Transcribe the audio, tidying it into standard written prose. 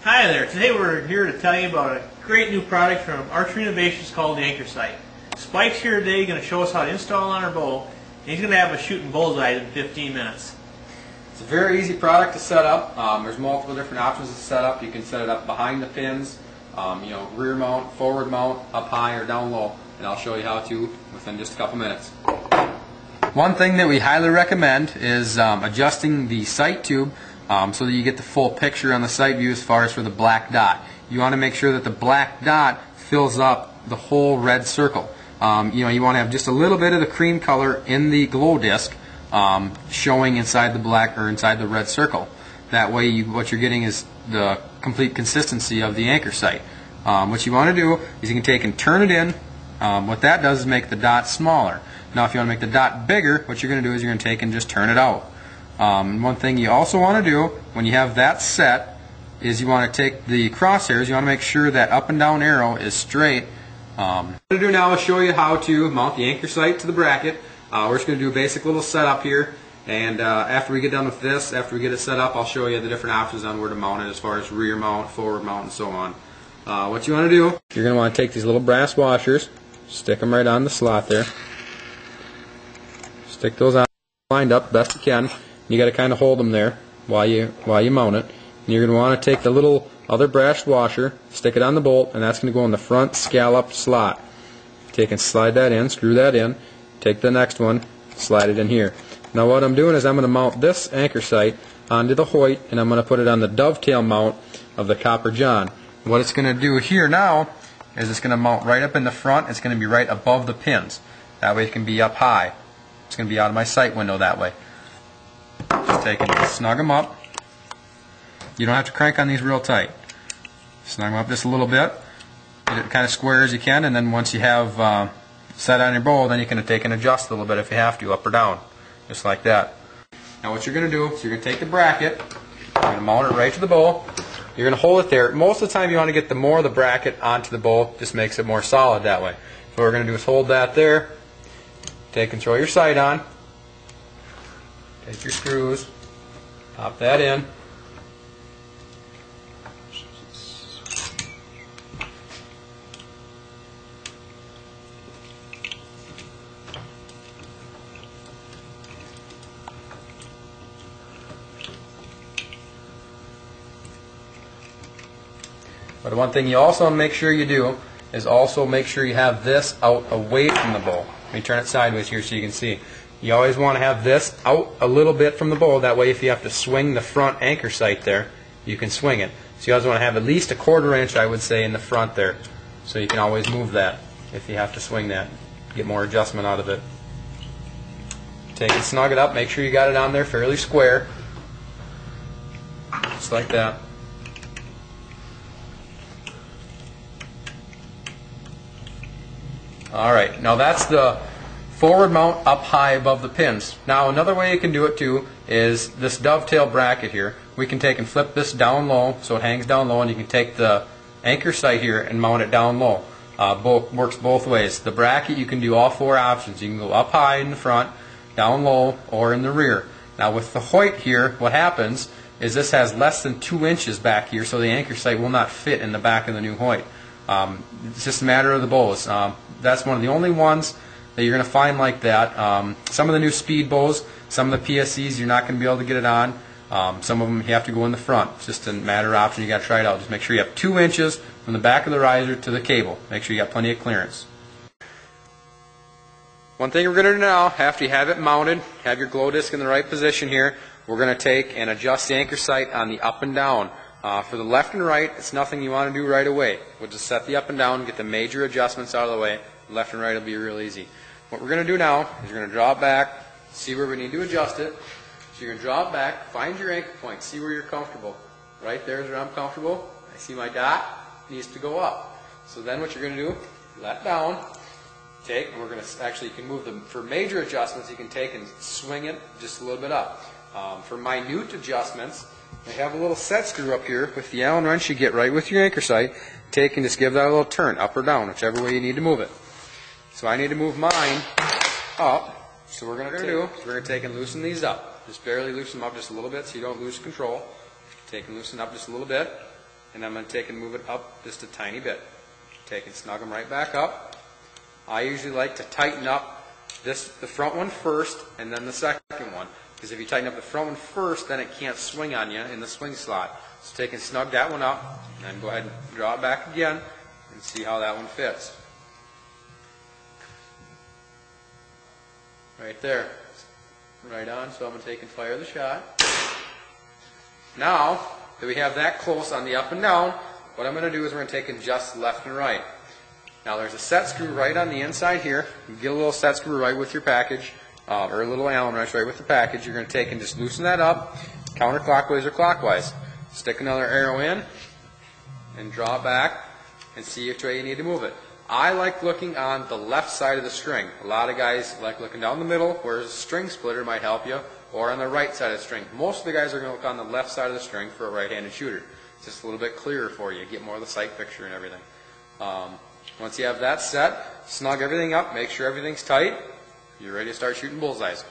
Hi there. Today we're here to tell you about a great new product from Archery Innovations called the Anchor Sight. Spike's here today going to show us how to install on our bow, and he's going to have us shooting bullseyes in 15 minutes. It's a very easy product to set up. There's multiple different options to set up. You can set it up behind the pins, rear mount, forward mount, up high or down low, and I'll show you how to within just a couple minutes. One thing that we highly recommend is adjusting the sight tube so that you get the full picture on the sight view as far as for the black dot. You want to make sure that the black dot fills up the whole red circle. You want to have just a little bit of the cream color in the glow disc showing inside the black or inside the red circle. That way what you're getting is the complete consistency of the anchor sight. What you want to do is you can take and turn it in. What that does is make the dot smaller. Now if you want to make the dot bigger, what you're going to do is you're going to take and just turn it out. One thing you also want to do when you have that set is you want to take the crosshairs, you want to make sure that up and down arrow is straight. What I'm going to do now is show you how to mount the anchor sight to the bracket. We're just going to do a basic little setup here, and after we get done with this, after we get it set up, I'll show you the different options on where to mount it as far as rear mount, forward mount, and so on. What you want to do, you're going to want to take these little brass washers, stick them right on the slot there. Stick those on lined up best you can. You got to kind of hold them there while you mount it. And you're going to want to take the little other brass washer, stick it on the bolt, and that's going to go in the front scallop slot. Take and slide that in, screw that in. Take the next one, slide it in here. Now what I'm doing is I'm going to mount this anchor sight onto the Hoyt, and I'm going to put it on the dovetail mount of the Copper John. What it's going to do here now is it's going to mount right up in the front. It's going to be right above the pins. That way it can be up high. It's going to be out of my sight window that way. Just take and snug them up. You don't have to crank on these real tight. Snug them up just a little bit. Get it kind of square as you can, and then once you have set on your bow, then you can take and adjust a little bit if you have to, up or down, just like that. Now what you're going to do is you're going to take the bracket, you're going to mount it right to the bow. You're going to hold it there. Most of the time you want to get the more of the bracket onto the bow, just makes it more solid that way. So what we're going to do is hold that there. Take and throw your sight on. Take your screws. Pop that in. But one thing you also want to make sure you do is also make sure you have this out away from the bow. Let me turn it sideways here so you can see. You always want to have this out a little bit from the bow. That way if you have to swing the front anchor sight there, you can swing it. So you always want to have at least a 1/4 inch, I would say, in the front there. So you can always move that if you have to swing that. Get more adjustment out of it. Take it, snug it up, make sure you got it on there fairly square. Just like that. Alright, now that's the forward mount up high above the pins. Now another way you can do it too is this dovetail bracket here. We can take and flip this down low so it hangs down low, and you can take the anchor sight here and mount it down low. Works both ways. The bracket, you can do all 4 options. You can go up high in the front, down low, or in the rear. Now with the Hoyt here, what happens is this has less than 2 inches back here, so the anchor sight will not fit in the back of the new Hoyt. It's just a matter of the bows. That's one of the only ones that you're going to find like that. Some of the new speed bows, some of the PSEs, you're not going to be able to get it on. Some of them you have to go in the front. It's just a matter of option. You got to try it out. Just make sure you have 2 inches from the back of the riser to the cable. Make sure you got plenty of clearance. One thing we're going to do now, after you have it mounted, have your glow disc in the right position here, we're going to take and adjust the anchor sight on the up and down. For the left and right, it's nothing you want to do right away. We'll just set the up and down, get the major adjustments out of the way. Left and right will be real easy. What we're going to do now is you're going to draw it back, see where we need to adjust it. So you're going to draw it back, find your anchor point, see where you're comfortable. Right there is where I'm comfortable. I see my dot needs to go up. So then what you're going to do, let down, take, and we're going to actually, you can move them. For major adjustments, you can take and swing it just a little bit up. For minute adjustments, I have a little set screw up here with the Allen wrench you get right with your anchor sight. Take and just give that a little turn, up or down, whichever way you need to move it. So I need to move mine up. So we're going to take and loosen these up. Just barely loosen them up just a little bit so you don't lose control. Take and loosen up just a little bit. and I'm going to take and move it up just a tiny bit. Take and snug them right back up. I usually like to tighten up the front one first and then the second one, because if you tighten up the front one first, then it can't swing on you in the swing slot. So take and snug that one up, and then go ahead and draw it back again and see how that one fits. Right there. Right on, so I'm going to take and fire the shot. Now that we have that close on the up and down, what I'm going to do is we're going to take and adjust left and right. Now there's a set screw right on the inside here. You get a little set screw right with your package, or a little Allen wrench right with the package. You're going to take and just loosen that up, counterclockwise or clockwise. Stick another arrow in and draw it back and see which way you need to move it. I like looking on the left side of the string. A lot of guys like looking down the middle, whereas a string splitter might help you, or on the right side of the string. Most of the guys are going to look on the left side of the string for a right-handed shooter. It's just a little bit clearer for you. Get more of the sight picture and everything. Once you have that set, snug everything up, make sure everything's tight. You're ready to start shooting bullseyes.